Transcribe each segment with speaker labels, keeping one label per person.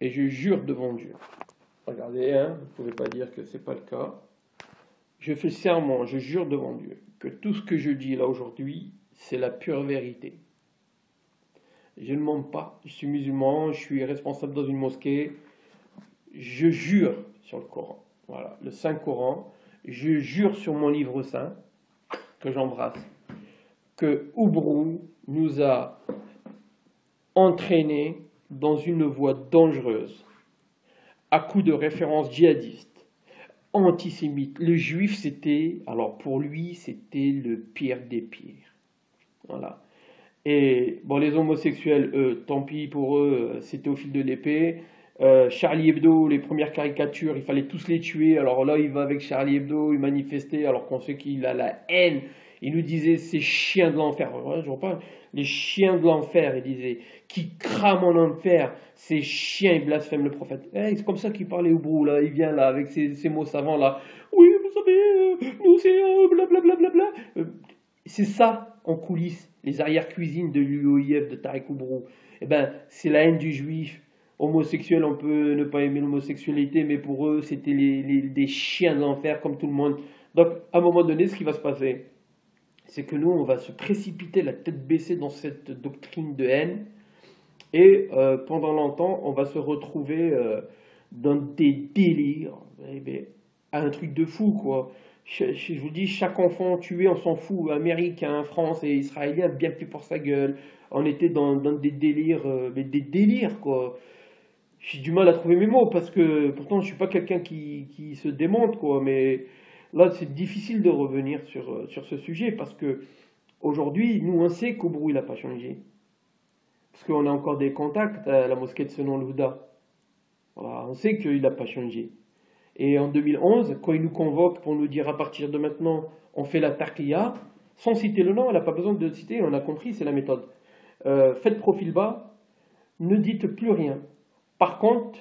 Speaker 1: et je jure devant Dieu. Regardez, hein, vous ne pouvez pas dire que ce n'est pas le cas. Je fais serment, je jure devant Dieu, que tout ce que je dis là aujourd'hui, c'est la pure vérité. Je ne mens pas, je suis musulman, je suis responsable dans une mosquée, je jure sur le Coran. Voilà, le Saint-Coran, je jure sur mon livre saint, que j'embrasse, que Oubrou nous a entraînés dans une voie dangereuse, à coup de références djihadistes, antisémites. Le juif, c'était, alors pour lui, c'était le pire des pires. Voilà. Et bon, les homosexuels, eux, tant pis pour eux, c'était au fil de l'épée. Charlie Hebdo, les premières caricatures, il fallait tous les tuer. Alors là, il va avec Charlie Hebdo, il manifestait, alors qu'on sait qu'il a la haine. Il nous disait ces chiens de l'enfer. Ouais, je vois pas. Les chiens de l'enfer, il disait, qui crament en enfer. Ces chiens, ils blasphèment le prophète. C'est comme ça qu'il parlait au brou, là. Il vient là, avec ses mots savants, là. Oui, vous savez, nous, c'est blablabla. C'est ça, en coulisses, les arrières-cuisines de l'UOIF, de Tarek Oubrou. Eh ben, c'est la haine du juif. Homosexuel, on peut ne pas aimer l'homosexualité, mais pour eux, c'était des chiens de l'enfer, comme tout le monde. Donc, à un moment donné, ce qui va se passer, c'est que nous, on va se précipiter la tête baissée dans cette doctrine de haine, et pendant longtemps, on va se retrouver dans des délires, un truc de fou, quoi. Je vous dis, chaque enfant tué, on s'en fout, américain, France et israélien, bien plus pour sa gueule. On était dans des délires, mais des délires, quoi. J'ai du mal à trouver mes mots, parce que pourtant, je suis pas quelqu'un qui se démonte, quoi, mais là, c'est difficile de revenir sur ce sujet, parce que aujourd'hui, nous, on sait qu'Oubrou, il n'a pas changé. Parce qu'on a encore des contacts à la mosquée de Senon Louda. Voilà, on sait qu'il n'a pas changé. Et en 2011, quand il nous convoque pour nous dire à partir de maintenant, on fait la taqiyya, sans citer le nom, elle n'a pas besoin de le citer, on a compris, c'est la méthode. Faites profil bas, ne dites plus rien. Par contre,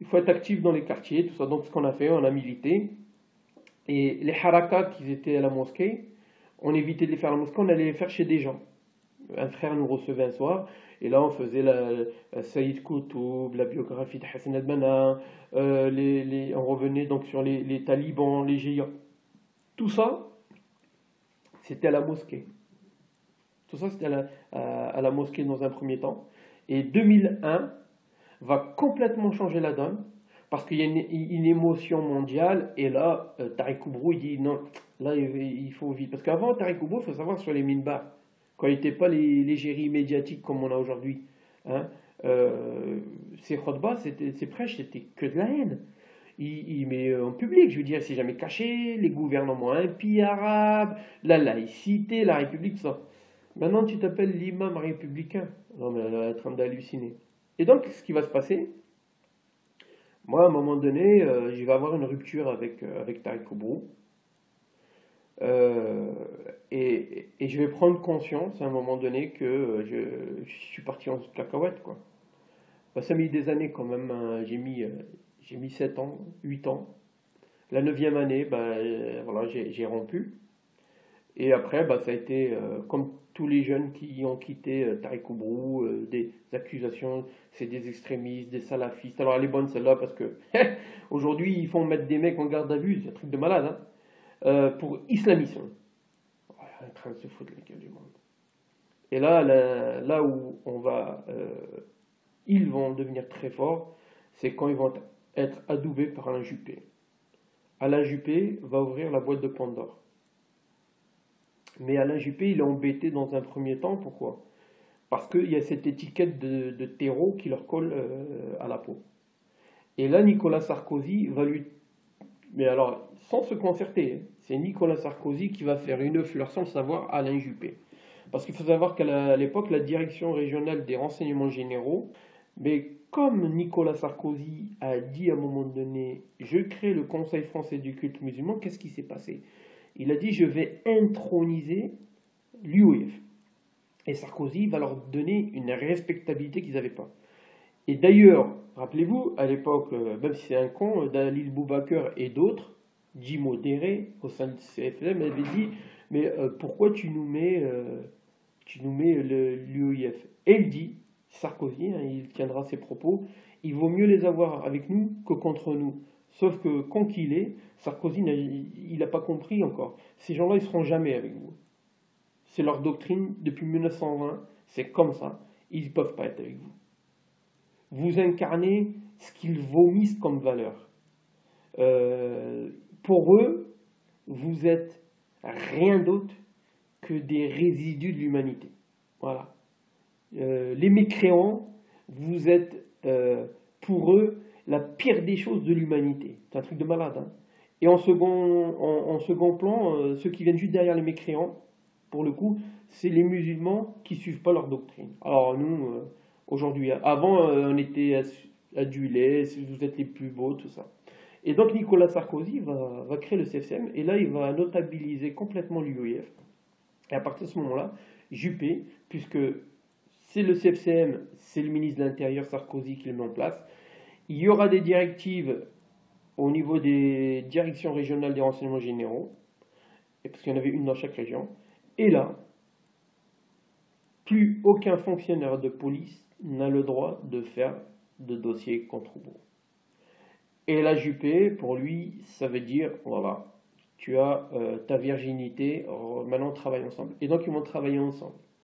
Speaker 1: il faut être actif dans les quartiers, tout ça. Donc ce qu'on a fait, on a milité. Et les harakas qui étaient à la mosquée, on évitait de les faire à la mosquée, on allait les faire chez des gens. Un frère nous recevait un soir, et là on faisait la Saïd Koutoub, la biographie de Hassan al-Banna, on revenait donc sur les talibans, les géants. Tout ça, c'était à la mosquée. Tout ça, c'était à la mosquée dans un premier temps. Et 2001 va complètement changer la donne, parce qu'il y a une émotion mondiale, et là, Tariq Oubrou, il dit non, là il faut vite. Parce qu'avant, Tariq Oubrou, il faut savoir, sur les minbars, quand il n'était pas l'égérie médiatique comme on a aujourd'hui, hein, ses khutbahs, ses prêches, c'était que de la haine. Il met en public, je veux dire, c'est jamais caché, les gouvernements impies arabes, la laïcité, la république, tout ça. Maintenant, tu t'appelles l'imam républicain. Non, mais elle est en train d'halluciner. Et donc, ce qui va se passer, moi, à un moment donné, je vais avoir une rupture avec Tariq Oubrou. Euh, et je vais prendre conscience à un moment donné que je suis parti en cacahuète, quoi. Bah, ça a mis des années quand même, hein. J'ai mis 7 ans, 8 ans. La neuvième année, bah, voilà, j'ai rompu. Et après, bah, ça a été, comme tous les jeunes qui ont quitté Tariq Oubrou, des accusations, c'est des extrémistes, des salafistes. Alors elle est bonne celle-là parce que aujourd'hui ils font mettre des mecs en garde à vue, c'est un truc de malade, hein, pour islamisme. Voilà, en train de se foutre la gueule du monde. Et là, là où ils vont devenir très forts, c'est quand ils vont être adoubés par Alain Juppé. Alain Juppé va ouvrir la boîte de Pandore. Mais Alain Juppé, il est embêté dans un premier temps. Pourquoi? Parce qu'il y a cette étiquette de terreau qui leur colle à la peau. Et là, Nicolas Sarkozy va lui... Mais alors, sans se concerter, hein, c'est Nicolas Sarkozy qui va faire une fleur sans le savoir à Alain Juppé. Parce qu'il faut savoir qu'à l'époque, la direction régionale des renseignements généraux, mais comme Nicolas Sarkozy a dit à un moment donné, je crée le Conseil français du culte musulman, qu'est-ce qui s'est passé? Il a dit, je vais introniser l'UOIF. Et Sarkozy va leur donner une respectabilité qu'ils n'avaient pas. Et d'ailleurs, rappelez-vous, à l'époque, même si c'est un con, Dalil Boubaker et d'autres, dits modérés au sein du CFM, avaient dit, mais pourquoi tu nous mets l'UOIF? Et il dit, Sarkozy, hein, il tiendra ses propos, il vaut mieux les avoir avec nous que contre nous. Sauf que, con qu'il est, Sarkozy, il n'a pas compris encore. Ces gens-là, ils ne seront jamais avec vous. C'est leur doctrine depuis 1920, c'est comme ça. Ils ne peuvent pas être avec vous. Vous incarnez ce qu'ils vomissent comme valeur. Pour eux, vous êtes rien d'autre que des résidus de l'humanité. Voilà. Les mécréants, vous êtes pour eux la pire des choses de l'humanité. C'est un truc de malade. Hein. Et en second plan, ceux qui viennent juste derrière les mécréants, pour le coup, c'est les musulmans qui ne suivent pas leur doctrine. Alors nous, aujourd'hui, avant, on était adulés, vous êtes les plus beaux, tout ça. Et donc Nicolas Sarkozy va créer le CFCM, et là, il va notabiliser complètement l'UEF. Et à partir de ce moment-là, Juppé, puisque c'est le CFCM, c'est le ministre de l'Intérieur Sarkozy qui le met en place, il y aura des directives au niveau des directions régionales des renseignements généraux, et parce qu'il y en avait une dans chaque région, et là, plus aucun fonctionnaire de police n'a le droit de faire de dossier contre vous. Et la Juppé, pour lui, ça veut dire, voilà, tu as ta virginité, maintenant on travaille ensemble. Et donc ils vont travailler ensemble.